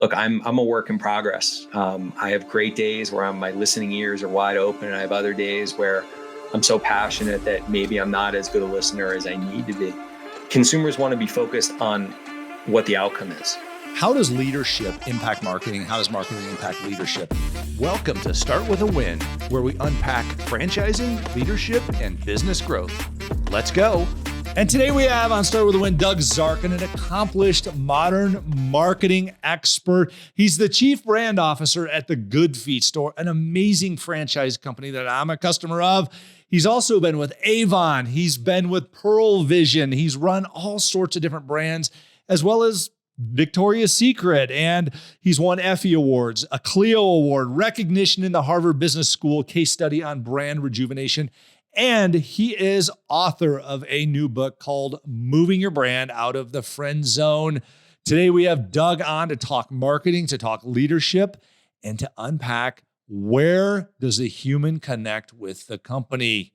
Look, I'm a work in progress. I have great days where my listening ears are wide open, and I have other days where I'm so passionate that maybe I'm not as good a listener as I need to be. Consumers want to be focused on what the outcome is. How does leadership impact marketing? How does marketing impact leadership? Welcome to Start With a Win, where we unpack franchising, leadership, and business growth. Let's go. And today we have on Start With a Win, Doug Zarkin, an accomplished modern marketing expert. He's the chief brand officer at the Good Feet store, an amazing franchise company that I'm a customer of. He's also been with Avon. He's been with Pearl Vision. He's run all sorts of different brands, as well as Victoria's Secret. And he's won Effie Awards, a Clio Award, recognition in the Harvard Business School case study on brand rejuvenation. And he is author of a new book called Moving Your Brand Out of the Friend Zone. Today, we have Doug on to talk marketing, to talk leadership, and to unpack where does the human connect with the company.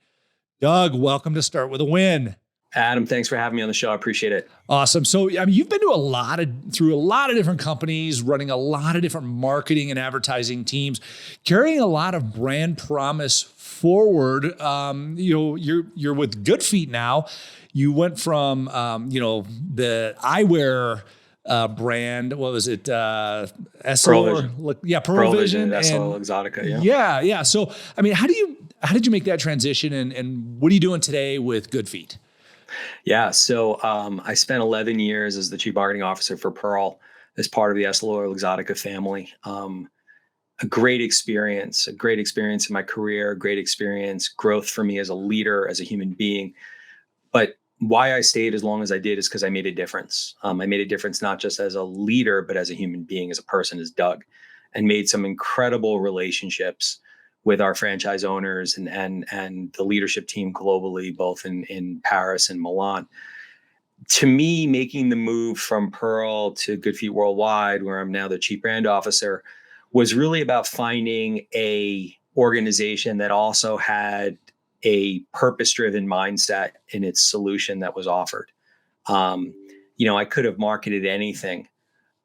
Doug, welcome to Start With a Win. Adam, thanks for having me on the show. I appreciate it. Awesome. So, you've been to through a lot of different companies, running a lot of different marketing and advertising teams, carrying a lot of brand promise forward. You're with Good Feet now. You went from, the eyewear brand. What was it? Pearl Vision. Pearl Vision. SL Exotica. Yeah. So, how did you make that transition, and what are you doing today with Good Feet? Yeah. So I spent 11 years as the chief marketing officer for Pearl as part of the SL Exotica family. A great experience in my career, great experience, growth for me as a leader, as a human being. But why I stayed as long as I did is because I made a difference. I made a difference not just as a leader, but as a human being, as a person, as Doug, and made some incredible relationships with our franchise owners and the leadership team globally, both in Paris and Milan. To me, making the move from Pearl to Good Feet Worldwide, where I'm now the chief brand officer, was really about finding a organization that also had a purpose-driven mindset in its solution that was offered. I could have marketed anything,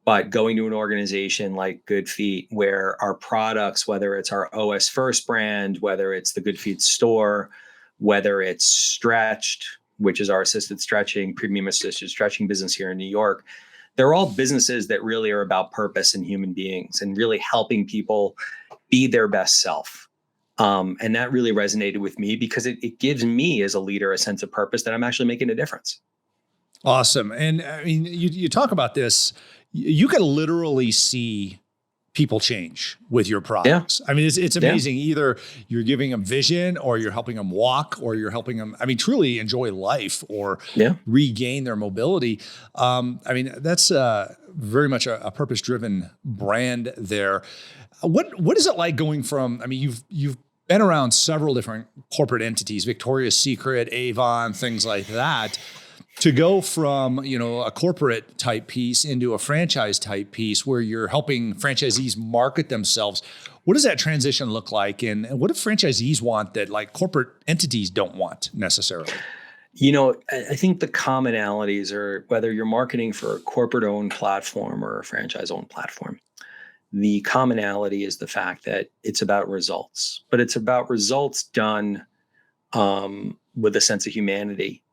but going to an organization like Good Feet, where our products, whether it's our OS First brand, whether it's the Good Feet store, whether it's Stretched, which is our premium assisted stretching business here in New York, they're all businesses that really are about purpose and human beings and really helping people be their best self. And that really resonated with me because it gives me as a leader a sense of purpose that I'm actually making a difference. Awesome. And you talk about this, you can literally see people change with your products. Yeah. It's amazing. Yeah. Either you're giving them vision, or you're helping them walk, or you're helping them, truly enjoy life, or regain their mobility. That's very much a purpose-driven brand there. What is it like going from, you've been around several different corporate entities, Victoria's Secret, Avon, things like that, to go from, a corporate type piece into a franchise type piece where you're helping franchisees market themselves. What does that transition look like? And what do franchisees want that corporate entities don't want necessarily? I think the commonalities are whether you're marketing for a corporate owned platform or a franchise owned platform. The commonality is the fact that it's about results, but it's about results done with a sense of humanity.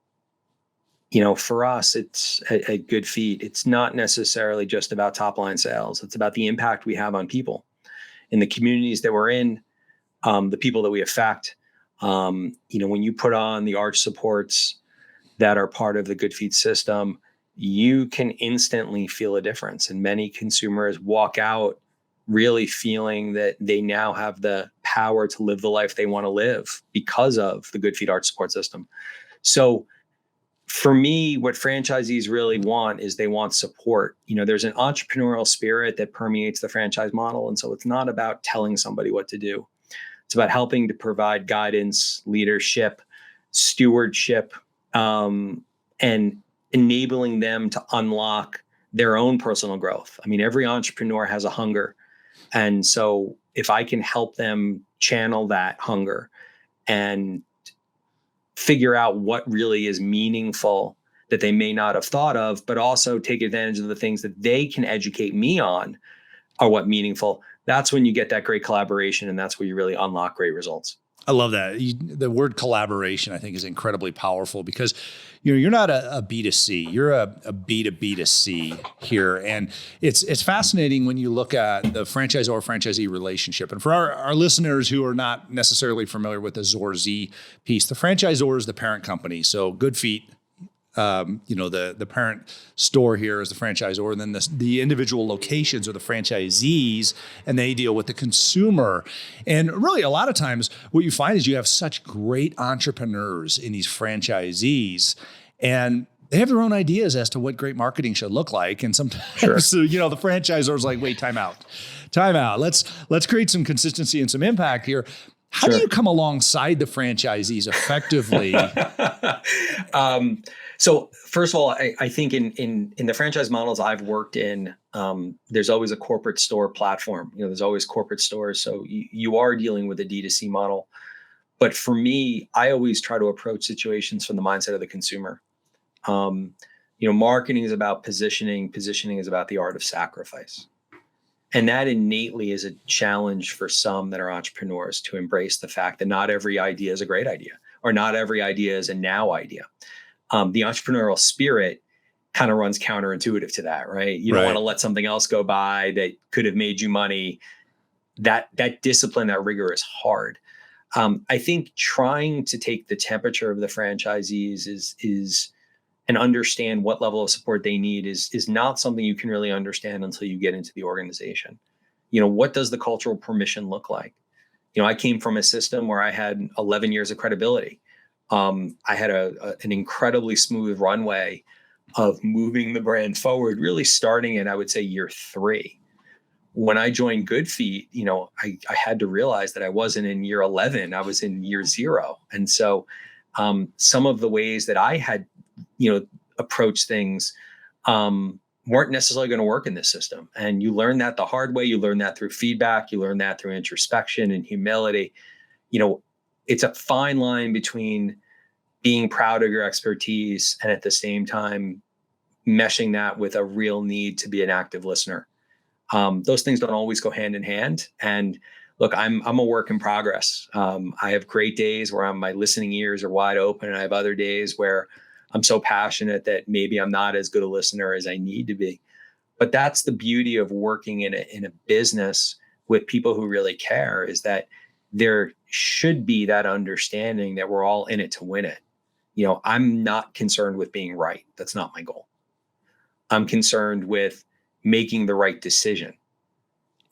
For us, it's at Good Feet, it's not necessarily just about top line sales. It's about the impact we have on people in the communities that we're in, the people that we affect. When you put on the arch supports that are part of the Good Feet system, you can instantly feel a difference. And many consumers walk out really feeling that they now have the power to live the life they want to live because of the Good Feet arch support system. So for me, what franchisees really want is they want support. There's an entrepreneurial spirit that permeates the franchise model. And so it's not about telling somebody what to do. It's about helping to provide guidance, leadership, stewardship, and enabling them to unlock their own personal growth. Every entrepreneur has a hunger. And so if I can help them channel that hunger and figure out what really is meaningful that they may not have thought of, but also take advantage of the things that they can educate me on are what meaningful. That's when you get that great collaboration, and that's where you really unlock great results. I love that. The word collaboration, I think, is incredibly powerful because you're not a B2C, you're a B2B2C here. And it's fascinating when you look at the franchisor-franchisee relationship. And for our listeners who are not necessarily familiar with the Zor-Z piece, the franchisor is the parent company. So Good Feet, the parent store here is the franchisor, and then the individual locations are the franchisees, and they deal with the consumer. And really, a lot of times, what you find is you have such great entrepreneurs in these franchisees, and they have their own ideas as to what great marketing should look like. And sometimes, Sure. the franchisor is like, wait, time out. Let's create some consistency and some impact here. How do you come alongside the franchisees effectively? So first of all, I think in the franchise models I've worked in, there's always a corporate store platform. There's always corporate stores. So you are dealing with a D2C model. But for me, I always try to approach situations from the mindset of the consumer. Marketing is about positioning. Positioning is about the art of sacrifice. And that innately is a challenge for some that are entrepreneurs to embrace the fact that not every idea is a great idea, or not every idea is a now idea. The entrepreneurial spirit kind of runs counterintuitive to that, right? You don't want to let something else go by that could have made you money. That discipline, that rigor is hard. I think trying to take the temperature of the franchisees is and understand what level of support they need is not something you can really understand until you get into the organization. What does the cultural permission look like? I came from a system where I had 11 years of credibility. I had an incredibly smooth runway of moving the brand forward, really starting in, I would say, year 3. When I joined Good Feet, I had to realize that I wasn't in year 11, I was in year 0. And so some of the ways that I had, approached things weren't necessarily going to work in this system. And you learn that the hard way. You learn that through feedback. You learn that through introspection and humility. It's a fine line between being proud of your expertise and at the same time meshing that with a real need to be an active listener. Those things don't always go hand in hand. And look, I'm a work in progress. I have great days where my listening ears are wide open, and I have other days where I'm so passionate that maybe I'm not as good a listener as I need to be. But that's the beauty of working in a business with people who really care, is that there should be that understanding that we're all in it to win it. I'm not concerned with being right. That's not my goal. I'm concerned with making the right decision.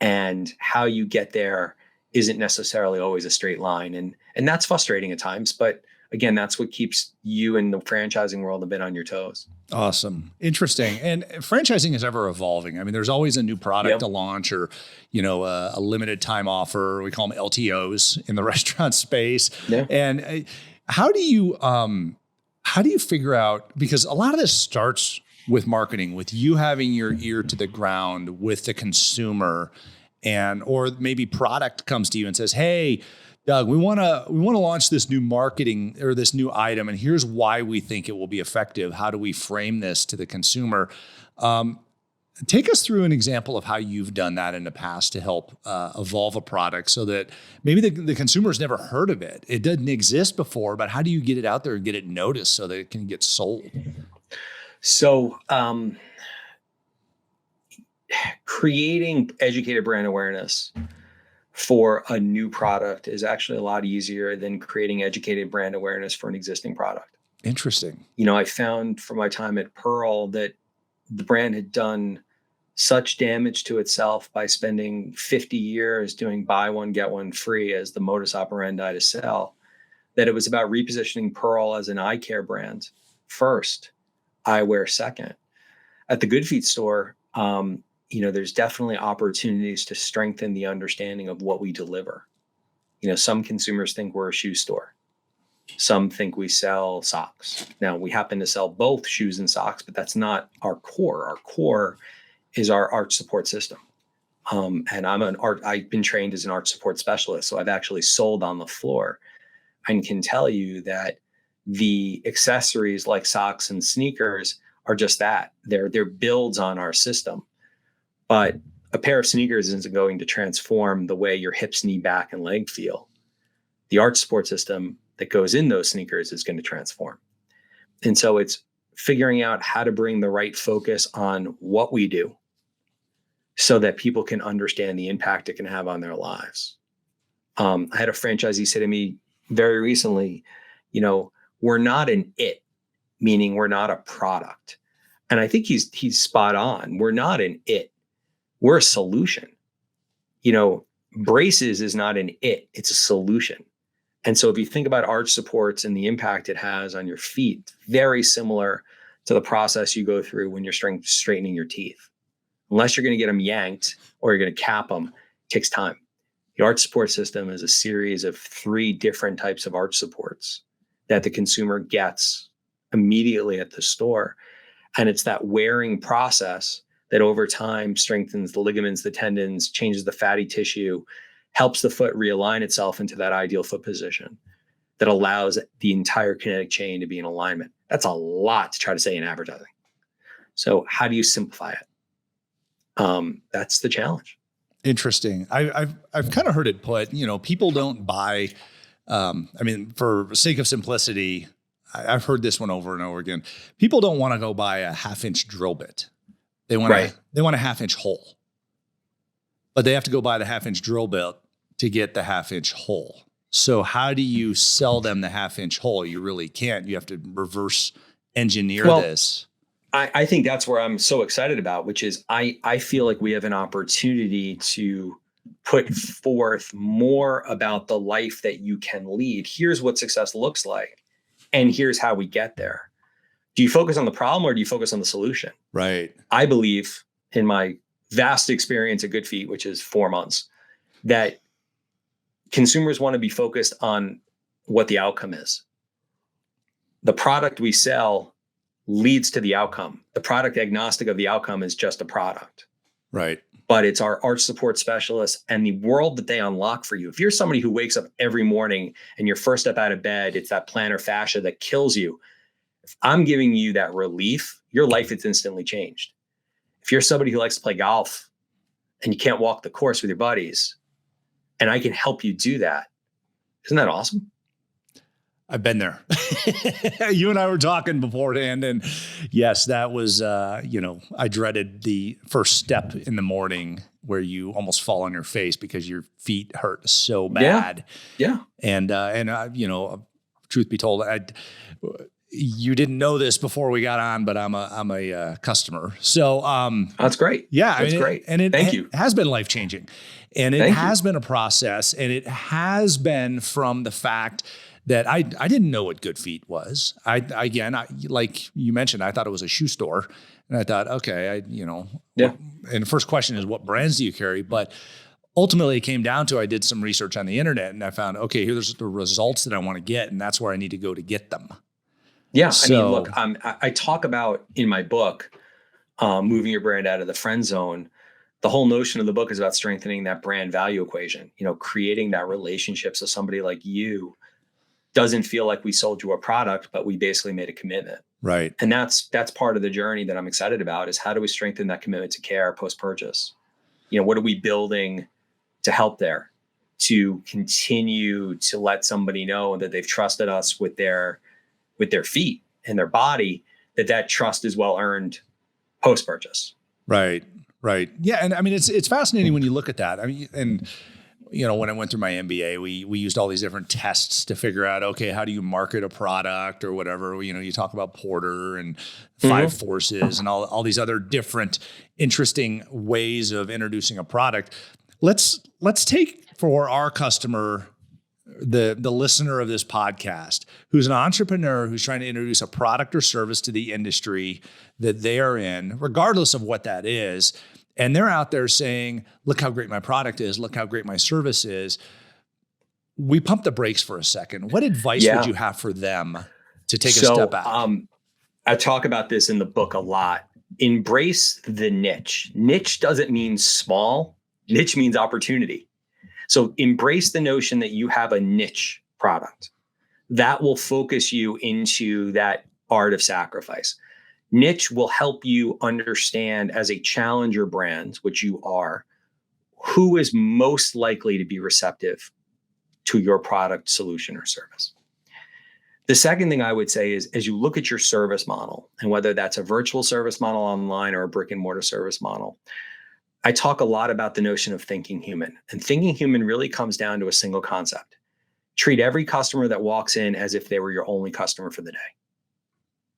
And how you get there isn't necessarily always a straight line. And that's frustrating at times. But again, that's what keeps you in the franchising world a bit on your toes. Awesome. Interesting. And franchising is ever evolving. I mean, there's always a new product to launch, or, a limited time offer. We call them LTOs in the restaurant space. Yeah. And how do you figure out, because a lot of this starts with marketing, with you having your ear to the ground with the consumer, or maybe product comes to you and says, hey, Doug, we want to launch this new marketing or this new item, and here's why we think it will be effective. How do we frame this to the consumer? Take us through an example of how you've done that in the past to help evolve a product so that maybe the consumer's never heard of it. It didn't exist before, but how do you get it out there and get it noticed so that it can get sold? So creating educated brand awareness for a new product is actually a lot easier than creating educated brand awareness for an existing product. Interesting. I found from my time at Pearl that the brand had done such damage to itself by spending 50 years doing buy one, get one free as the modus operandi to sell, that it was about repositioning Pearl as an eye care brand first, eyewear second. At the Good Feet store, there's definitely opportunities to strengthen the understanding of what we deliver. Some consumers think we're a shoe store. Some think we sell socks. Now, we happen to sell both shoes and socks, but that's not our core. Our core is our art support system. And I've been trained as an art support specialist, so I've actually sold on the floor and can tell you that the accessories like socks and sneakers are just that. They're builds on our system. But a pair of sneakers isn't going to transform the way your hips, knee, back, and leg feel. The arch support system that goes in those sneakers is going to transform. And so it's figuring out how to bring the right focus on what we do so that people can understand the impact it can have on their lives. I had a franchisee say to me very recently, we're not an it, meaning we're not a product. And I think he's spot on. We're not an it. We're a solution. Braces is not an it, it's a solution. And so if you think about arch supports and the impact it has on your feet, very similar to the process you go through when you're straightening your teeth. Unless you're going to get them yanked or you're going to cap them, it takes time. The arch support system is a series of 3 different types of arch supports that the consumer gets immediately at the store. And it's that wearing process that over time strengthens the ligaments, the tendons, changes the fatty tissue, helps the foot realign itself into that ideal foot position that allows the entire kinetic chain to be in alignment. That's a lot to try to say in advertising. So how do you simplify it? That's the challenge. Interesting. I've kind of heard it put, people don't buy, for sake of simplicity, I've heard this one over and over again. People don't want to go buy a 1/2-inch drill bit. They want a 1/2-inch hole, but they have to go buy the 1/2-inch drill bit to get the 1/2-inch hole. So how do you sell them the 1/2-inch hole? You really can't. You have to reverse engineer this. I think that's where I'm so excited about, which is I feel like we have an opportunity to put forth more about the life that you can lead. Here's what success looks like, and here's how we get there. Do you focus on the problem or do you focus on the solution? Right. I believe, in my vast experience at Good Feet, which is 4 months, that consumers want to be focused on what the outcome is. The product we sell leads to the outcome. The product agnostic of the outcome is just a product. Right. But it's our arch support specialists and the world that they unlock for you. If you're somebody who wakes up every morning and your first step out of bed, it's that plantar fascia that kills you. If I'm giving you that relief, your life is instantly changed. If you're somebody who likes to play golf and you can't walk the course with your buddies, and I can help you do that, isn't that awesome? I've been there. You and I were talking beforehand, and yes, that was, I dreaded the first step in the morning where you almost fall on your face because your feet hurt so bad. Yeah. And truth be told, you didn't know this before we got on, but I'm a customer. So, that's great. Yeah. That's great. And Thank you. Has been life-changing, and it has been a process, and it has been from the fact that I didn't know what Good Feet was. I like you mentioned, I thought it was a shoe store, and I thought, okay, and the first question is, what brands do you carry? But ultimately it came down to, I did some research on the internet and I found, okay, here's the results that I want to get, and that's where I need to go to get them. Yeah. So, look, I talk about in my book, moving your brand out of the friend zone. The whole notion of the book is about strengthening that brand value equation, creating that relationship. So somebody like you doesn't feel like we sold you a product, but we basically made a commitment. Right. And that's part of the journey that I'm excited about, is how do we strengthen that commitment to care post-purchase? What are we building to help there, to continue to let somebody know that they've trusted us with their feet and their body, that trust is well earned post-purchase. Right. Right. Yeah. And I mean, it's fascinating when you look at that. I mean, and when I went through my MBA, we used all these different tests to figure out, okay, how do you market a product or whatever? You talk about Porter and 5 forces and all these other different interesting ways of introducing a product. Let's take for our customer, the listener of this podcast, who's an entrepreneur who's trying to introduce a product or service to the industry that they are in, regardless of what that is. And they're out there saying, look how great my product is. Look how great my service is. We pump the brakes for a second. What advice would you have for them to take a step back? I talk about this in the book a lot. Embrace the niche. Niche doesn't mean small. Niche means opportunity. So embrace the notion that you have a niche product that will focus you into that art of sacrifice. Niche will help you understand, as a challenger brand, which you are, who is most likely to be receptive to your product, solution, or service. The second thing I would say is, as you look at your service model, and whether that's a virtual service model online or a brick and mortar service model, I talk a lot about the notion of thinking human. And thinking human really comes down to a single concept. Treat every customer that walks in as if they were your only customer for the day.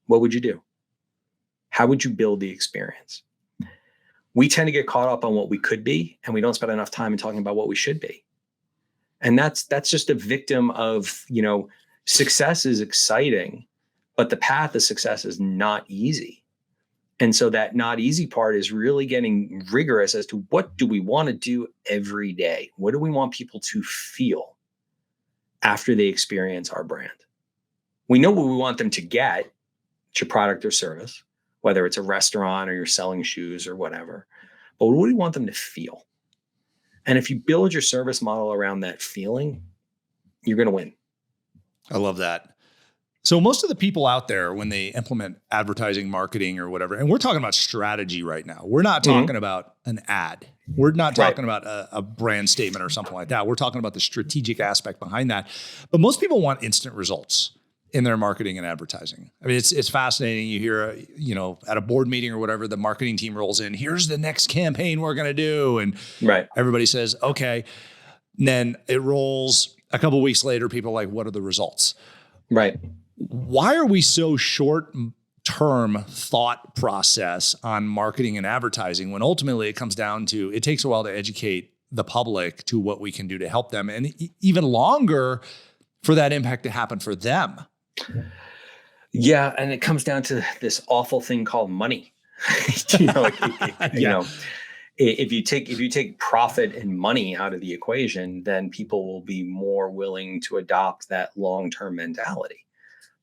What would you do? How would you build the experience? We tend to get caught up on what we could be, and we don't spend enough time in talking about what we should be. And that's just a victim of, success is exciting, but the path of success is not easy. And so that not easy part is really getting rigorous as to, what do we want to do every day? What do we want people to feel after they experience our brand? We know what we want them to get, it's your product or service, whether it's a restaurant or you're selling shoes or whatever. But what do we want them to feel? And if you build your service model around that feeling, you're going to win. I love that. So most of the people out there, when they implement advertising, marketing, or whatever, and we're talking about strategy right now. We're not talking about an ad. We're not talking about a brand statement or something like that. We're talking about the strategic aspect behind that. But most people want instant results in their marketing and advertising. I mean, it's fascinating. You hear, at a board meeting or whatever, the marketing team rolls in, here's the next campaign we're going to do. And everybody says, okay. And then it rolls a couple of weeks later, people are like, what are the results? Right. Why are we so short-term thought process on marketing and advertising when ultimately it comes down to, it takes a while to educate the public to what we can do to help them, and even longer for that impact to happen for them? Yeah, and it comes down to this awful thing called money. If you take profit and money out of the equation, then people will be more willing to adopt that long-term mentality.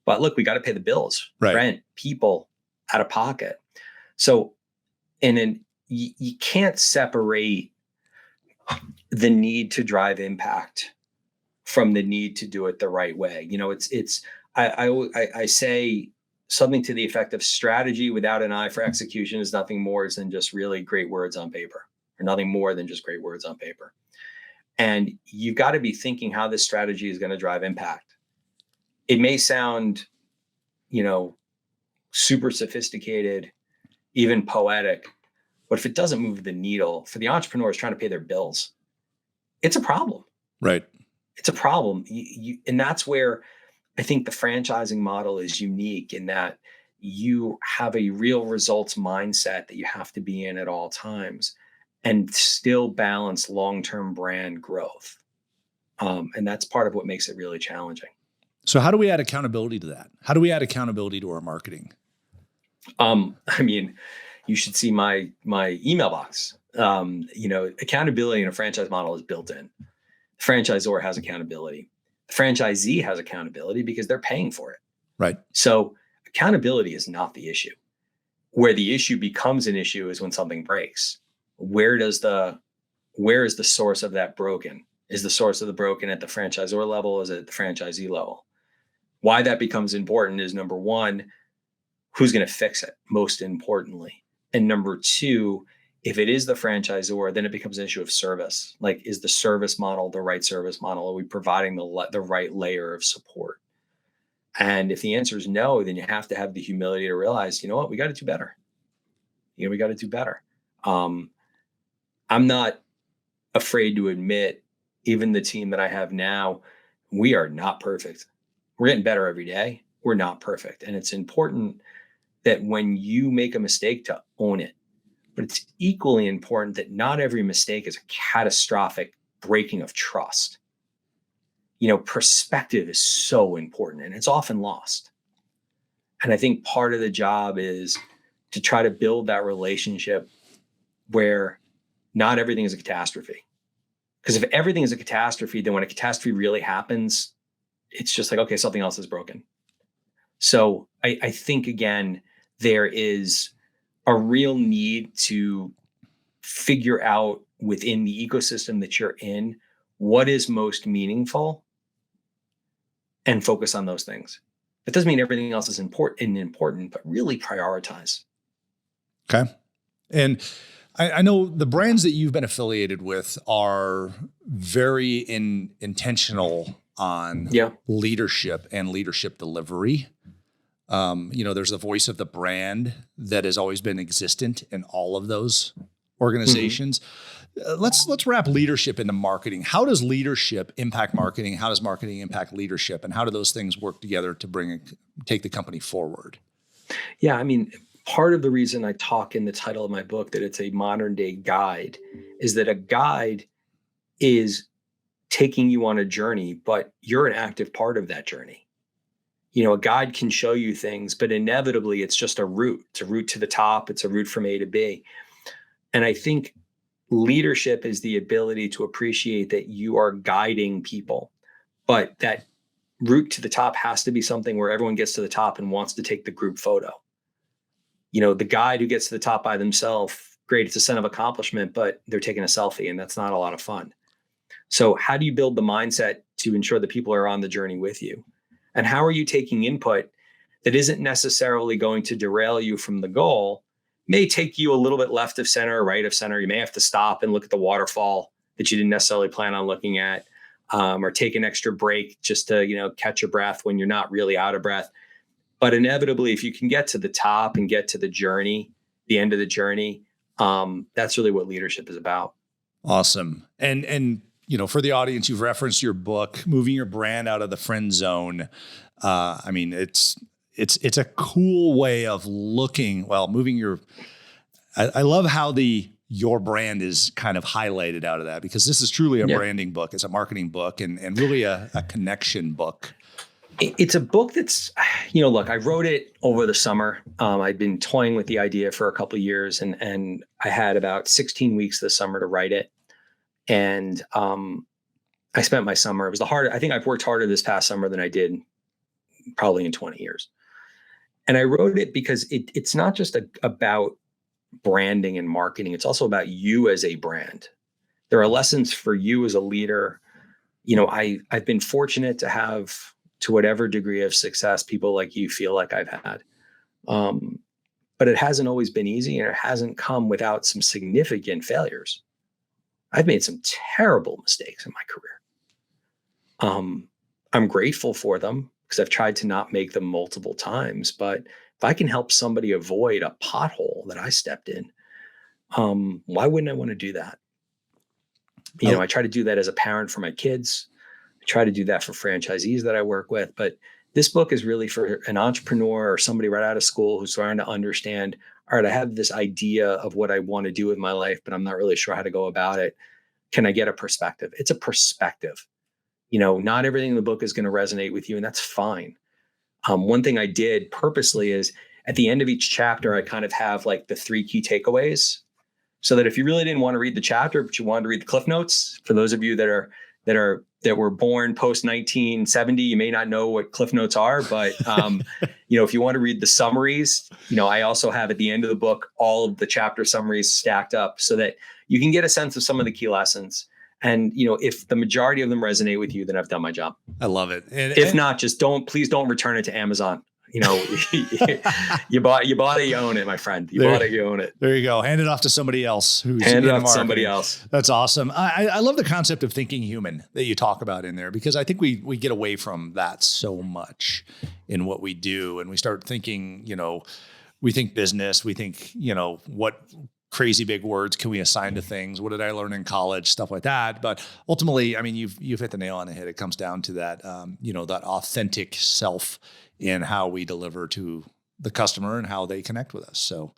But look, we got to pay the bills, rent, people, out of pocket. So, you can't separate the need to drive impact from the need to do it the right way. I say something to the effect of, strategy without an eye for execution is nothing more than just really great words on paper, or nothing more than just great words on paper. And you've got to be thinking how this strategy is going to drive impact. It may sound, super sophisticated, even poetic, but if it doesn't move the needle for the entrepreneurs trying to pay their bills, it's a problem. Right. It's a problem. And that's where I think the franchising model is unique, in that you have a real results mindset that you have to be in at all times, and still balance long-term brand growth. And that's part of what makes it really challenging. So how do we add accountability to that? How do we add accountability to our marketing? You should see my email box. Accountability in a franchise model is built in. The franchisor has accountability. The franchisee has accountability because they're paying for it. Right. So accountability is not the issue. Where the issue becomes an issue is when something breaks. Where is the source of that broken? Is the source of the broken at the franchisor level? Is it at the franchisee level? Why that becomes important is, number one, who's going to fix it, most importantly. And number two, if it is the franchisor, then it becomes an issue of service. Like, is the service model the right service model? Are we providing the right layer of support? And if the answer is no, then you have to have the humility to realize, we got to do better. We got to do better. I'm not afraid to admit, even the team that I have now, we are not perfect. We're getting better every day. We're not perfect. And it's important that when you make a mistake, to own it. But it's equally important that not every mistake is a catastrophic breaking of trust. Perspective is so important, and it's often lost. And I think part of the job is to try to build that relationship where not everything is a catastrophe. Because if everything is a catastrophe, then when a catastrophe really happens, it's just like, okay, something else is broken. So I think, again, there is a real need to figure out within the ecosystem that you're in what is most meaningful, and focus on those things. That doesn't mean everything else is important, but really prioritize. Okay. And I know the brands that you've been affiliated with are very intentional on Yeah. leadership and leadership delivery. There's the voice of the brand that has always been existent in all of those organizations. Let's wrap leadership into marketing. How does leadership impact marketing? How does marketing impact leadership? And how do those things work together to take the company forward? Yeah. I mean, part of the reason I talk in the title of my book that it's a modern day guide is that a guide is taking you on a journey, but you're an active part of that journey. A guide can show you things, but inevitably it's just a route. It's a route to the top. It's a route from A to B. And I think leadership is the ability to appreciate that you are guiding people, but that route to the top has to be something where everyone gets to the top and wants to take the group photo. The guide who gets to the top by themselves, great, it's a sense of accomplishment, but they're taking a selfie and that's not a lot of fun. So how do you build the mindset to ensure that people are on the journey with you? And how are you taking input that isn't necessarily going to derail you from the goal? May take you a little bit left of center or right of center. You may have to stop and look at the waterfall that you didn't necessarily plan on looking at, or take an extra break just to, catch your breath when you're not really out of breath. But inevitably, if you can get to the top and get to the journey, the end of the journey, that's really what leadership is about. Awesome. And for the audience, you've referenced your book, Moving Your Brand Out of the Friend Zone. It's a cool way of looking, I love how your brand is kind of highlighted out of that, because this is truly a branding book. It's a marketing book and really a connection book. It's a book that's, look, I wrote it over the summer. I'd been toying with the idea for a couple of years and I had about 16 weeks this summer to write it. And I spent my summer, I think I've worked harder this past summer than I did probably in 20 years. And I wrote it because it's not just about branding and marketing. It's also about you as a brand. There are lessons for you as a leader. I've been fortunate to have, to whatever degree of success, people like you feel like I've had. But it hasn't always been easy, and it hasn't come without some significant failures. I've made some terrible mistakes in my career. I'm grateful for them because I've tried to not make them multiple times. But if I can help somebody avoid a pothole that I stepped in, why wouldn't I want to do that? I try to do that as a parent for my kids. I try to do that for franchisees that I work with. But this book is really for an entrepreneur or somebody right out of school who's trying to understand, all right, I have this idea of what I want to do with my life, but I'm not really sure how to go about it. Can I get a perspective? It's a perspective. Not everything in the book is going to resonate with you, and that's fine. One thing I did purposely is at the end of each chapter, I kind of have like the 3 key takeaways, so that if you really didn't want to read the chapter, but you wanted to read the Cliff Notes, for those of you that were born post 1970, you may not know what Cliff Notes are, but if you want to read the summaries, I also have at the end of the book all of the chapter summaries stacked up so that you can get a sense of some of the key lessons. And if the majority of them resonate with you, then I've done my job. I love it. If not, please don't return it to Amazon. You bought it, you own it, my friend. Bought it, you own it. There you go. Hand it off to somebody else who's hand it off to somebody else. That's awesome. I love the concept of thinking human that you talk about in there, because I think we get away from that so much in what we do. And we start thinking, we think business, we think, what crazy big words can we assign to things? What did I learn in college? Stuff like that. But ultimately, you've hit the nail on the head. It comes down to that, that authentic self in how we deliver to the customer and how they connect with us. So,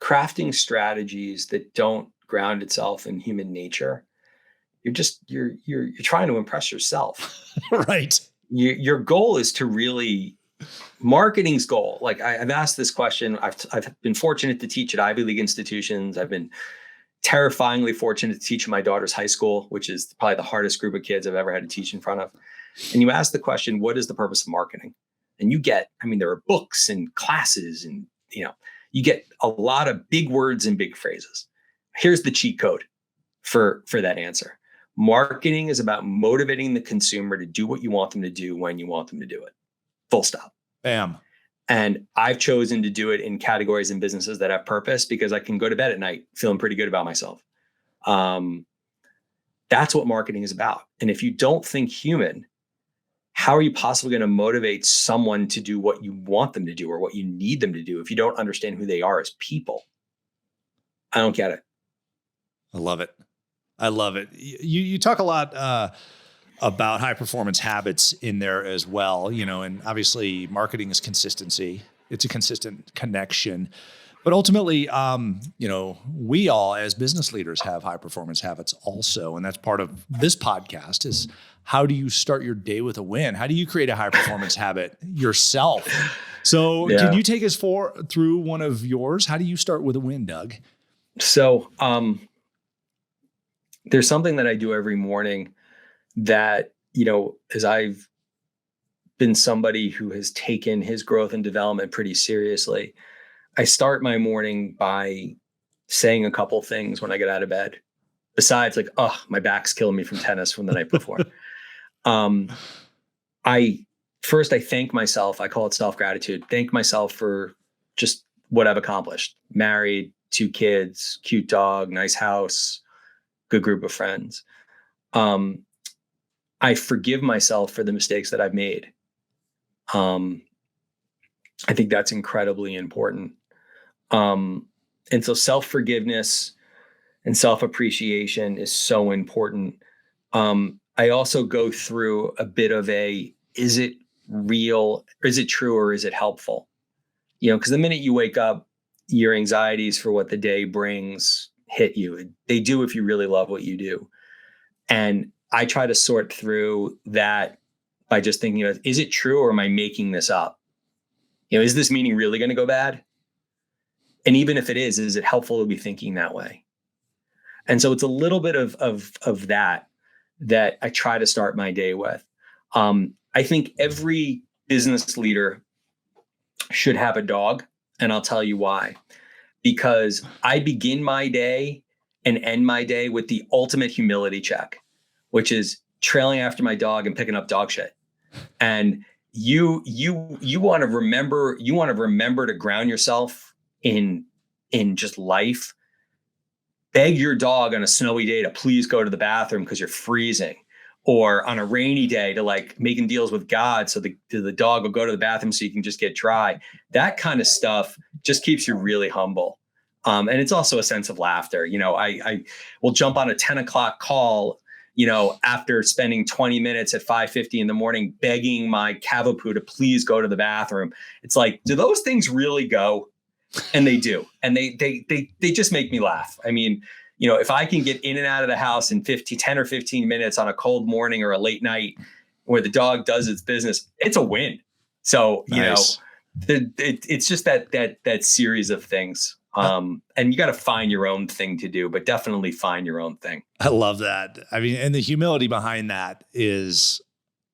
crafting strategies that don't ground itself in human nature, you're trying to impress yourself. Right. Your goal is to really, marketing's goal. Like I've asked this question. I've been fortunate to teach at Ivy League institutions. I've been terrifyingly fortunate to teach in my daughter's high school, which is probably the hardest group of kids I've ever had to teach in front of. And you ask the question, what is the purpose of marketing? And you get, there are books and classes and, you get a lot of big words and big phrases. Here's the cheat code for that answer. Marketing is about motivating the consumer to do what you want them to do when you want them to do it. Full stop. Bam. And I've chosen to do it in categories and businesses that have purpose because I can go to bed at night feeling pretty good about myself. That's what marketing is about. And if you don't think human, how are you possibly going to motivate someone to do what you want them to do or what you need them to do if you don't understand who they are as people? I don't get it. I love it. I love it. You talk a lot about high performance habits in there as well, and obviously marketing is consistency. It's a consistent connection. But ultimately, we all as business leaders have high performance habits also. And that's part of this podcast is how do you start your day with a win? How do you create a high performance habit yourself? So Can you take us through one of yours? How do you start with a win, Doug? So there's something that I do every morning that, as I've been somebody who has taken his growth and development pretty seriously, I start my morning by saying a couple things when I get out of bed, besides like, oh, my back's killing me from tennis from the night before. I thank myself. I call it self-gratitude. Thank myself for just what I've accomplished. Married, 2 kids, cute dog, nice house, good group of friends. I forgive myself for the mistakes that I've made. I think that's incredibly important. And so self-forgiveness and self-appreciation is so important. I also go through a bit of is it real? Or is it true? Or is it helpful? Because the minute you wake up, your anxieties for what the day brings hit you. They do if you really love what you do. And I try to sort through that by just thinking about, is it true or am I making this up? Is this meeting really going to go bad? And even if it is it helpful to be thinking that way? And so it's a little bit of that I try to start my day with. I think every business leader should have a dog, and I'll tell you why. Because I begin my day and end my day with the ultimate humility check, which is trailing after my dog and picking up dog shit. And you want to remember to ground yourself in just life. Beg your dog on a snowy day to please go to the bathroom because you're freezing, or on a rainy day to like making deals with God so the dog will go to the bathroom so you can just get dry. That kind of stuff just keeps you really humble. And it's also a sense of laughter. I will jump on a 10 o'clock call, after spending 20 minutes at 5:50 in the morning, begging my Cavapoo to please go to the bathroom. It's like, do those things really go? And they do. And they just make me laugh. I mean, if I can get in and out of the house in 10 or 15 minutes on a cold morning or a late night where the dog does its business, it's a win. So, Nice. It's just that series of things. And you got to find your own thing to do, but definitely find your own thing. I love that. I mean, and the humility behind that is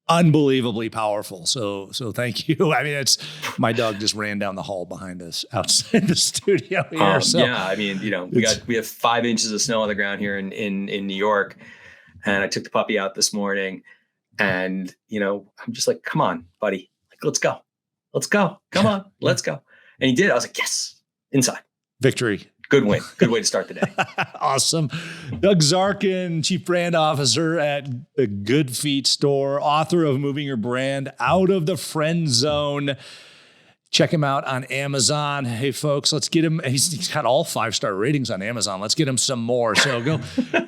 unbelievably powerful. So thank you. I mean, my dog just ran down the hall behind us outside the studio here. Yeah, I mean, we have 5 inches of snow on the ground here in New York, and I took the puppy out this morning, and I'm just like, come on, buddy, like let's go, come on, let's go. And he did. I was like, yes, inside. Victory. Good win. Good way to start the day. Awesome. Doug Zarkin, Chief Brand Officer at the Good Feet store, author of Moving Your Brand Out of the Friend Zone. Check him out on Amazon. Hey, folks, let's get him. He's got all 5-star ratings on Amazon. Let's get him some more. So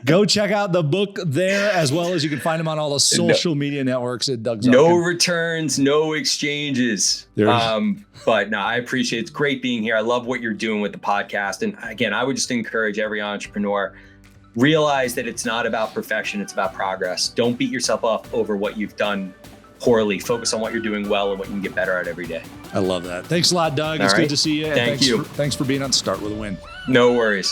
go check out the book there, as well as you can find him on all the social media networks at Doug Zarkin. No returns, no exchanges. But no, I appreciate it. It's great being here. I love what you're doing with the podcast. And again, I would just encourage every entrepreneur, realize that it's not about perfection. It's about progress. Don't beat yourself up over what you've done poorly. Focus on what you're doing well and what you can get better at every day. I love that. Thanks a lot, Doug. It's good to see you. Thank you. Thanks for being on Start With a Win. No worries.